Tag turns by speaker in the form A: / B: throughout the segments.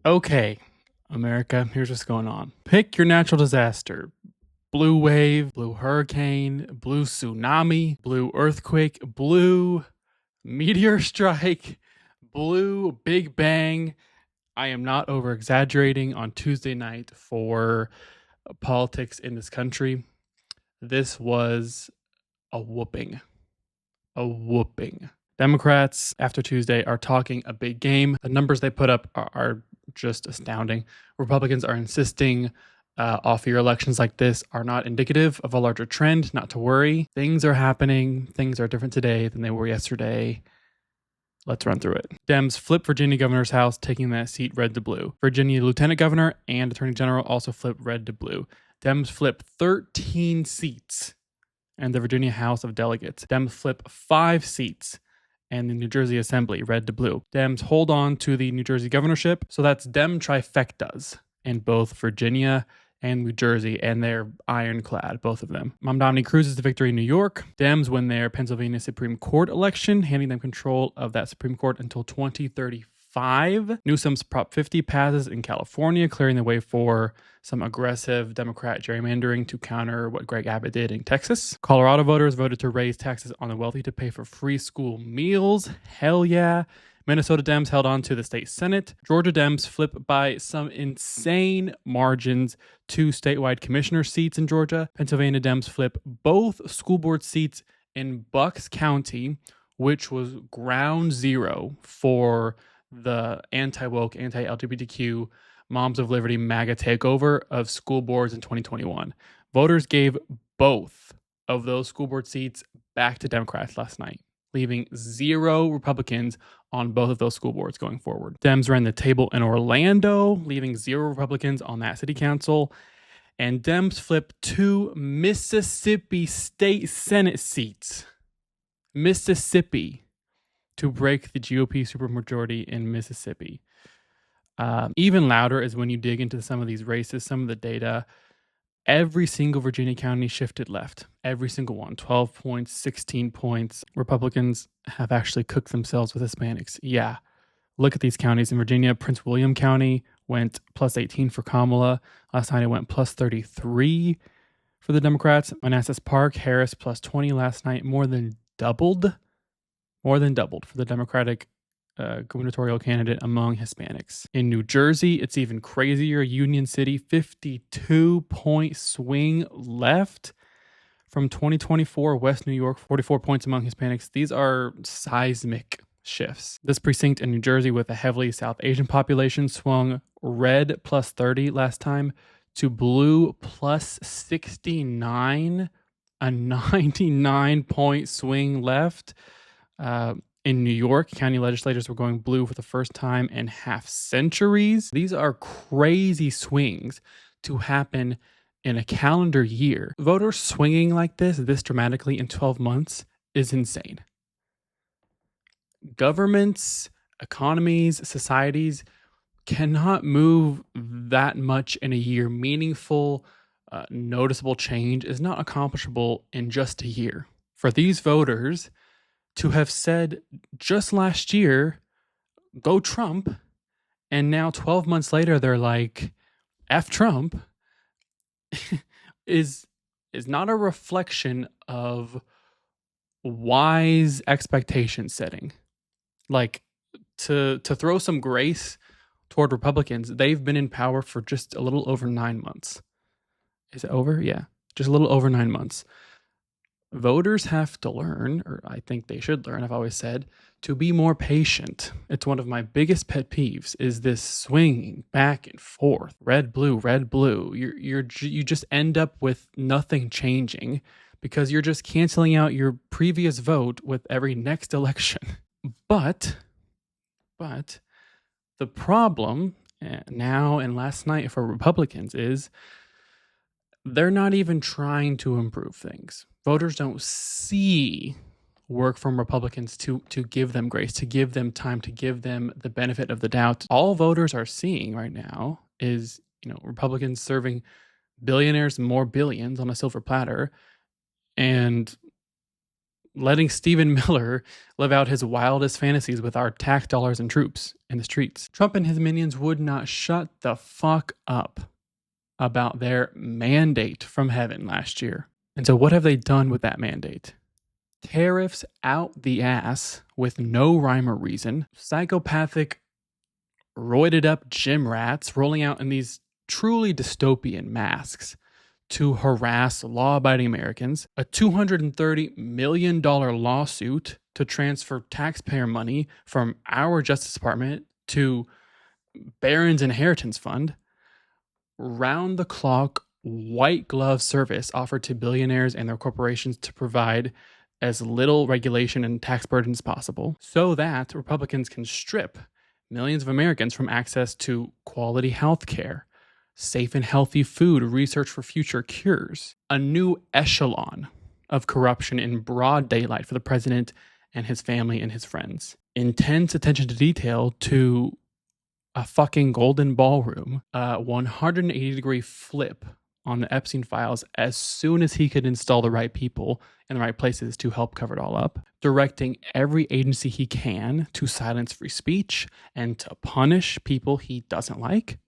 A: Okay, America, here's what's going on. Pick your natural disaster. Blue wave, blue hurricane, blue tsunami, blue earthquake, blue meteor strike, blue big bang. I am not over exaggerating on Tuesday night for politics in this country. This was a whooping. A whooping. Democrats, after Tuesday, are talking a big game. The numbers they put up are just astounding. Republicans are insisting off-year elections like this are not indicative of a larger trend, not to worry. Things are happening. Things are different today than they were yesterday. Let's run through it. Dems flip Virginia governor's house, taking that seat red to blue. Virginia lieutenant governor and attorney general also flip red to blue. Dems flip 13 seats and the Virginia House of Delegates. Dems flip 5 seats and the New Jersey Assembly, red to blue. Dems hold on to the New Jersey governorship, so that's Dem trifectas in both Virginia and New Jersey, and they're ironclad, both of them. Mamdani cruises to victory in New York. Dems win their Pennsylvania Supreme Court election, handing them control of that Supreme Court until 2035. Newsom's Prop 50 passes in California, clearing the way for some aggressive Democrat gerrymandering to counter what Greg Abbott did in Texas. Colorado voters voted to raise taxes on the wealthy to pay for free school meals. Hell yeah. Minnesota Dems held on to the state Senate. Georgia Dems flip by some insane margins 2 statewide commissioner seats in Georgia. Pennsylvania Dems flip both school board seats in Bucks County, which was ground zero for the anti-woke, anti-LGBTQ, Moms of Liberty MAGA takeover of school boards in 2021. Voters gave both of those school board seats back to Democrats last night, leaving 0 Republicans on both of those school boards going forward. Dems ran the table in Orlando, leaving 0 Republicans on that city council. And Dems flipped 2 Mississippi state Senate seats. Mississippi, to break the GOP supermajority in Mississippi. Even louder is when you dig into some of these races, some of the data. Every single Virginia county shifted left. Every single one. 12 points, 16 points. Republicans have actually cooked themselves with Hispanics. Yeah. Look at these counties. In Virginia, Prince William County went plus 18 for Kamala. Last night it went plus 33 for the Democrats. Manassas Park, Harris plus 20 last night. More than doubled for the Democratic gubernatorial candidate among Hispanics. In New Jersey, it's even crazier. Union City, 52-point swing left from 2024. West New York, 44 points among Hispanics. These are seismic shifts. This precinct in New Jersey with a heavily South Asian population swung red plus 30 last time to blue plus 69, a 99-point swing left. In New York, county legislators were going blue for the first time in half centuries. These are crazy swings to happen in a calendar year. Voters swinging like this dramatically in 12 months is insane. Governments, economies, societies cannot move that much in a year. Meaningful, noticeable change is not accomplishable in just a year. For these voters to have said just last year, go Trump, and now 12 months later they're like, F Trump, is not a reflection of wise expectation setting. Like, to throw some grace toward Republicans, they've been in power for just a little over 9 months. Is it over? Yeah, just a little over 9 months. Voters have to learn, or I think they should learn, I've always said, to be more patient. It's one of my biggest pet peeves, is this swinging back and forth, red, blue, red, blue. You just end up with nothing changing because you're just canceling out your previous vote with every next election. But the problem now and last night for Republicans is they're not even trying to improve things. Voters don't see work from Republicans to give them grace, to give them time, to give them the benefit of the doubt. All voters are seeing right now is, Republicans serving billionaires more billions on a silver platter and letting Stephen Miller live out his wildest fantasies with our tax dollars and troops in the streets. Trump and his minions would not shut the fuck up about their mandate from heaven last year. And so what have they done with that mandate? Tariffs out the ass with no rhyme or reason, psychopathic, roided up gym rats rolling out in these truly dystopian masks to harass law-abiding Americans, a $230 million lawsuit to transfer taxpayer money from our Justice Department to Barron's Inheritance Fund, round-the-clock white glove service offered to billionaires and their corporations to provide as little regulation and tax burden as possible so that Republicans can strip millions of Americans from access to quality health care, safe and healthy food, research for future cures, a new echelon of corruption in broad daylight for the president and his family and his friends, intense attention to detail to a fucking golden ballroom, a 180-degree flip on the Epstein files as soon as he could install the right people in the right places to help cover it all up, directing every agency he can to silence free speech and to punish people he doesn't like,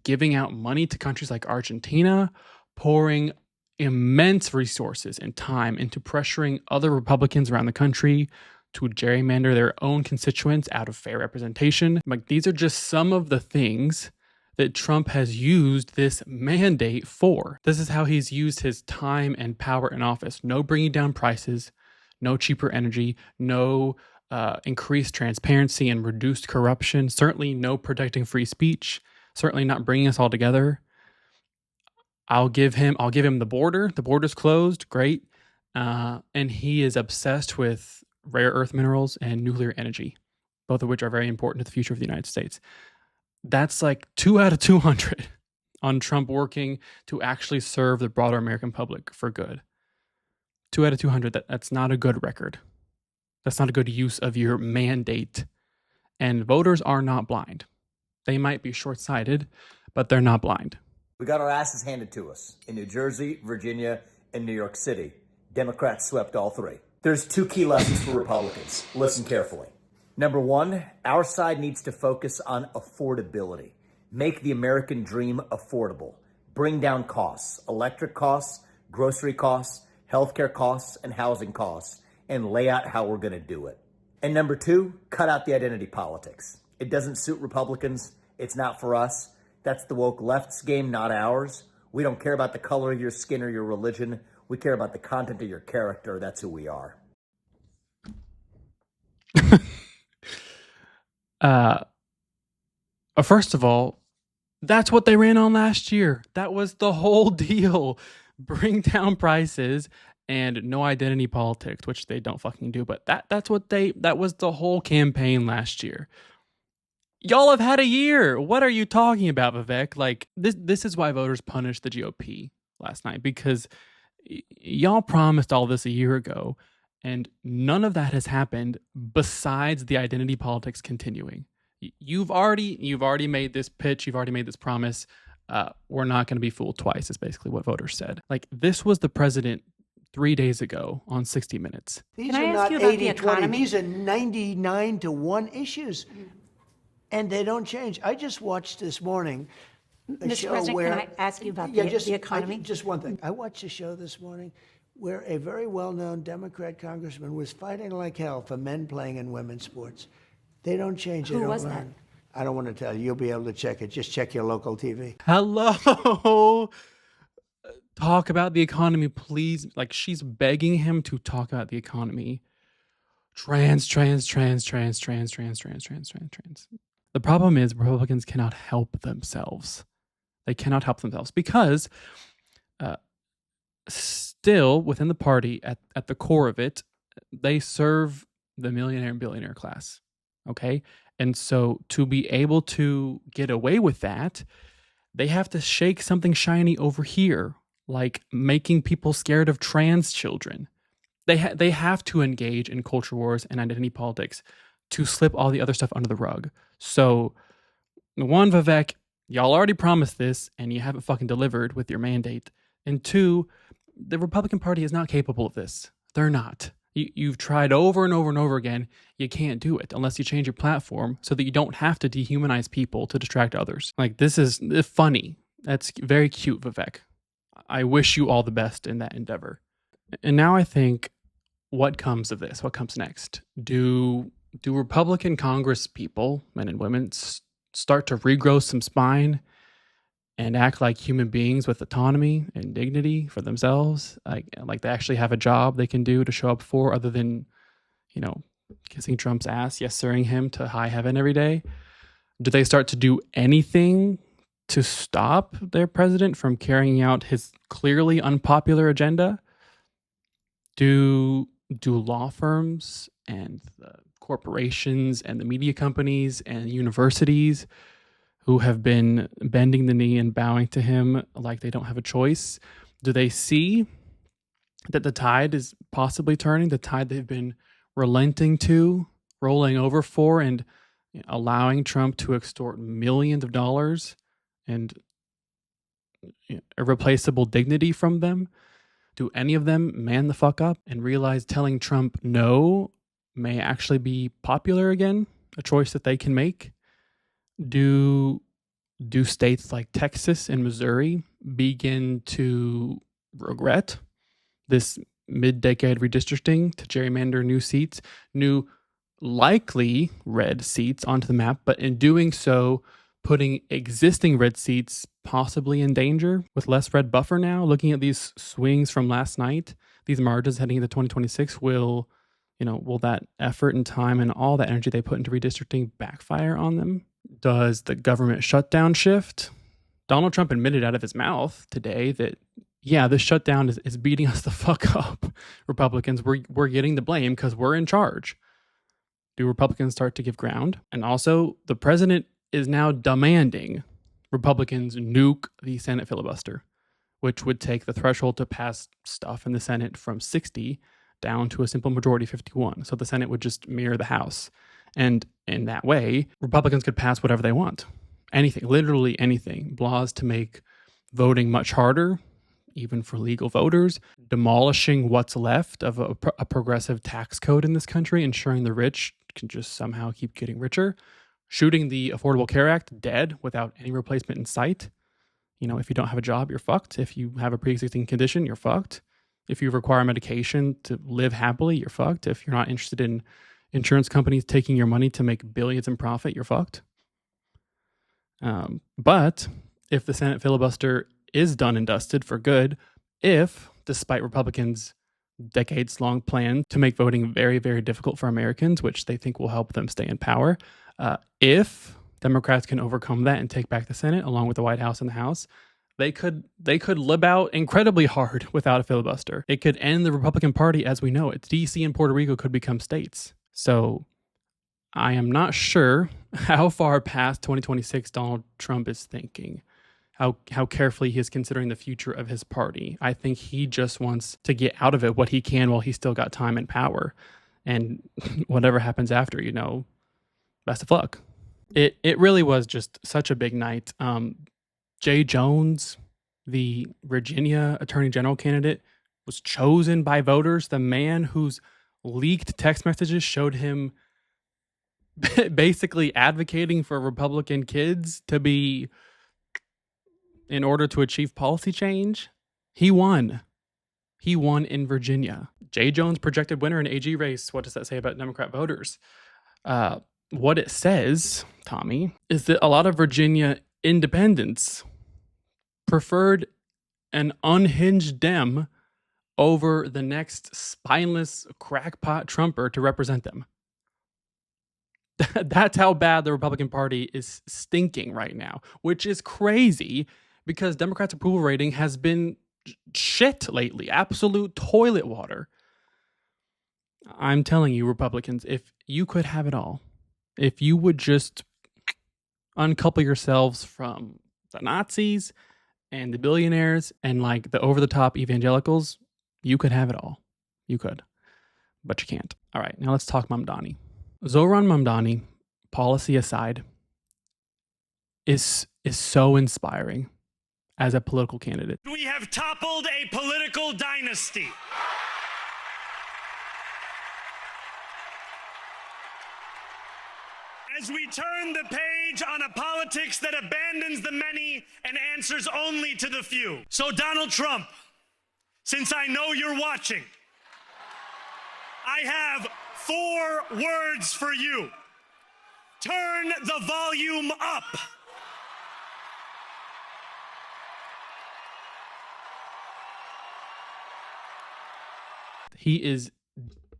A: giving out money to countries like Argentina, pouring immense resources and time into pressuring other Republicans around the country to gerrymander their own constituents out of fair representation. Like, these are just some of the things that Trump has used this mandate for. This is how he's used his time and power in office. No bringing down prices, no cheaper energy, no increased transparency and reduced corruption, certainly no protecting free speech, certainly not bringing us all together. I'll give him the border. The border's closed, great. And he is obsessed with rare earth minerals and nuclear energy, both of which are very important to the future of the United States. That's like 2 out of 200 on Trump working to actually serve the broader American public for good. 2 out of 200, that's not a good record. That's not a good use of your mandate. And voters are not blind. They might be short-sighted, but they're not blind.
B: We got our asses handed to us in New Jersey, Virginia, and New York City. Democrats swept all three. There's 2 key lessons for Republicans. Listen carefully. Number 1, our side needs to focus on affordability. Make the American dream affordable. Bring down costs, electric costs, grocery costs, healthcare costs, and housing costs, and lay out how we're going to do it. And number 2, cut out the identity politics. It doesn't suit Republicans. It's not for us. That's the woke left's game, not ours. We don't care about the color of your skin or your religion. We care about the content of your character. That's who we are.
A: First of all, that's what they ran on last year. That was the whole deal. Bring down prices and no identity politics, which they don't fucking do. But that was the whole campaign last year. Y'all have had a year. What are you talking about, Vivek? Like, this is why voters punished the GOP last night, because y'all promised all this a year ago, and none of that has happened besides the identity politics continuing. You've already made this pitch. You've already made this promise. We're not going to be fooled twice, is basically what voters said. Like, this was the president 3 days ago on 60 Minutes.
C: These are not 80-20. These are 99-1 issues. And they don't change. I just watched this morning a show
D: President,
C: where...
D: can I ask you about the economy?
C: Just one thing. I watched a show this morning where a very well-known Democrat congressman was fighting like hell for men playing in women's sports. They don't change. They
D: Who
C: don't
D: was
C: learn. That? I don't want to tell you. You'll be able to check it. Just check your local TV.
A: Hello. Talk about the economy, please. Like, she's begging him to talk about the economy. Trans. The problem is Republicans cannot help themselves. They cannot help themselves because still within the party, at the core of it, they serve the millionaire and billionaire class. Okay? And so to be able to get away with that, they have to shake something shiny over here, like making people scared of trans children. They have to engage in culture wars and identity politics to slip all the other stuff under the rug. So, one, Vivek, y'all already promised this and you haven't fucking delivered with your mandate. And 2, the Republican Party is not capable of this. They're not. You've tried over and over and over again. You can't do it unless you change your platform so that you don't have to dehumanize people to distract others. Like, this is funny. That's very cute, Vivek. I wish you all the best in that endeavor. And now I think, what comes of this? What comes next? Do Republican Congress people, men and women, start to regrow some spine and act like human beings with autonomy and dignity for themselves? Like they actually have a job they can do to show up for, other than, kissing Trump's ass, yes sirring him to high heaven every day? Do they start to do anything to stop their president from carrying out his clearly unpopular agenda? Do law firms and the corporations and the media companies and universities who have been bending the knee and bowing to him like they don't have a choice, do they see that the tide is possibly turning, the tide they've been relenting to, rolling over for, and allowing Trump to extort millions of dollars and irreplaceable dignity from them? Do any of them man the fuck up and realize telling Trump no may actually be popular again, a choice that they can make? Do states like Texas and Missouri begin to regret this mid-decade redistricting to gerrymander new seats, new likely red seats onto the map, but in doing so, putting existing red seats possibly in danger with less red buffer now? Looking at these swings from last night, these margins heading into 2026, will that effort and time and all that energy they put into redistricting backfire on them? Does the government shutdown shift? Donald Trump admitted out of his mouth today that, yeah, this shutdown is beating us the fuck up. Republicans, we're getting the blame because we're in charge. Do Republicans start to give ground? And also, the president is now demanding Republicans nuke the Senate filibuster, which would take the threshold to pass stuff in the Senate from 60 down to a simple majority of 51. So the Senate would just mirror the House. And in that way, Republicans could pass whatever they want. Anything, literally anything. Laws to make voting much harder, even for legal voters, demolishing what's left of a progressive tax code in this country, ensuring the rich can just somehow keep getting richer, shooting the Affordable Care Act dead without any replacement in sight. If you don't have a job, you're fucked. If you have a pre-existing condition, you're fucked. If you require medication to live happily, you're fucked. If you're not interested in insurance companies taking your money to make billions in profit, you're fucked. But if the Senate filibuster is done and dusted for good, if, despite Republicans' decades-long plan to make voting very, very difficult for Americans, which they think will help them stay in power, if Democrats can overcome that and take back the Senate along with the White House and the House, they could lib out incredibly hard without a filibuster. It could end the Republican Party as we know it. DC and Puerto Rico could become states. So I am not sure how far past 2026 Donald Trump is thinking, how carefully he is considering the future of his party. I think he just wants to get out of it what he can while he's still got time and power. And whatever happens after, best of luck. It really was just such a big night. Jay Jones, the Virginia Attorney General candidate, was chosen by voters. The man whose leaked text messages showed him basically advocating for Republican kids to be, in order to achieve policy change, he won. He won in Virginia. Jay Jones projected winner in AG race. What does that say about Democrat voters? What it says, Tommy, is that a lot of Virginia independents preferred an unhinged Dem over the next spineless crackpot Trumper to represent them. That's how bad the Republican Party is stinking right now, which is crazy because Democrats' approval rating has been shit lately. Absolute toilet water. I'm telling you, Republicans, if you could have it all, if you would just uncouple yourselves from the Nazis and the billionaires and like the over-the-top evangelicals, you could have it all. You could. But you can't. All right, now let's talk Mamdani. Zohran Mamdani, policy aside, is so inspiring as a political candidate.
E: We have toppled a political dynasty. As we turn the page on a politics that abandons the many and answers only to the few. So Donald Trump, since I know you're watching, I have 4 words for you. Turn the volume up.
A: He is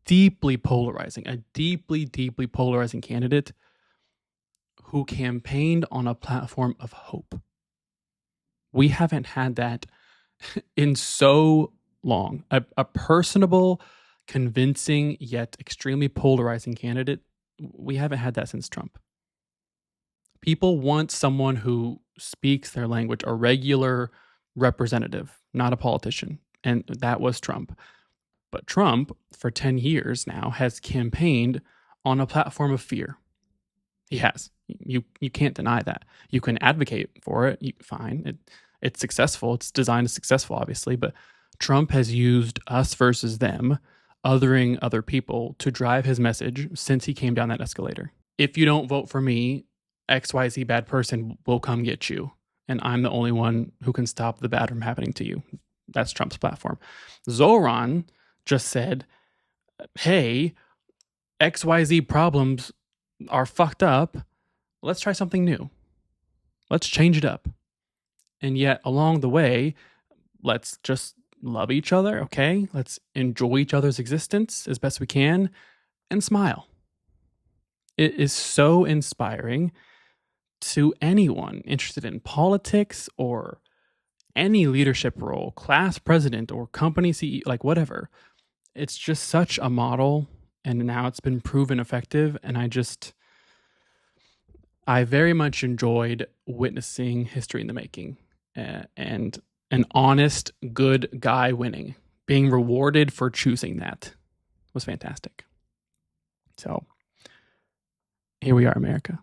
A: deeply polarizing, a deeply, deeply polarizing candidate who campaigned on a platform of hope. We haven't had that in so long. A personable, convincing, yet extremely polarizing candidate. We haven't had that since Trump. People want someone who speaks their language, a regular representative, not a politician. And that was Trump. But Trump, for 10 years now, has campaigned on a platform of fear. He has. You can't deny that. You can advocate for it. Fine. It's successful. It's designed as successful, obviously. But Trump has used us versus them, othering other people, to drive his message since he came down that escalator. If you don't vote for me, XYZ bad person will come get you. And I'm the only one who can stop the bad from happening to you. That's Trump's platform. Zoran just said, hey, XYZ problems are fucked up. Let's try something new. Let's change it up. And yet along the way, let's just love each other, okay? Let's enjoy each other's existence as best we can and smile. It is so inspiring to anyone interested in politics or any leadership role, class president or company CEO, like whatever. It's just such a model, and now it's been proven effective. And I very much enjoyed witnessing history in the making, and an honest, good guy winning, being rewarded for choosing that was fantastic. So here we are, America.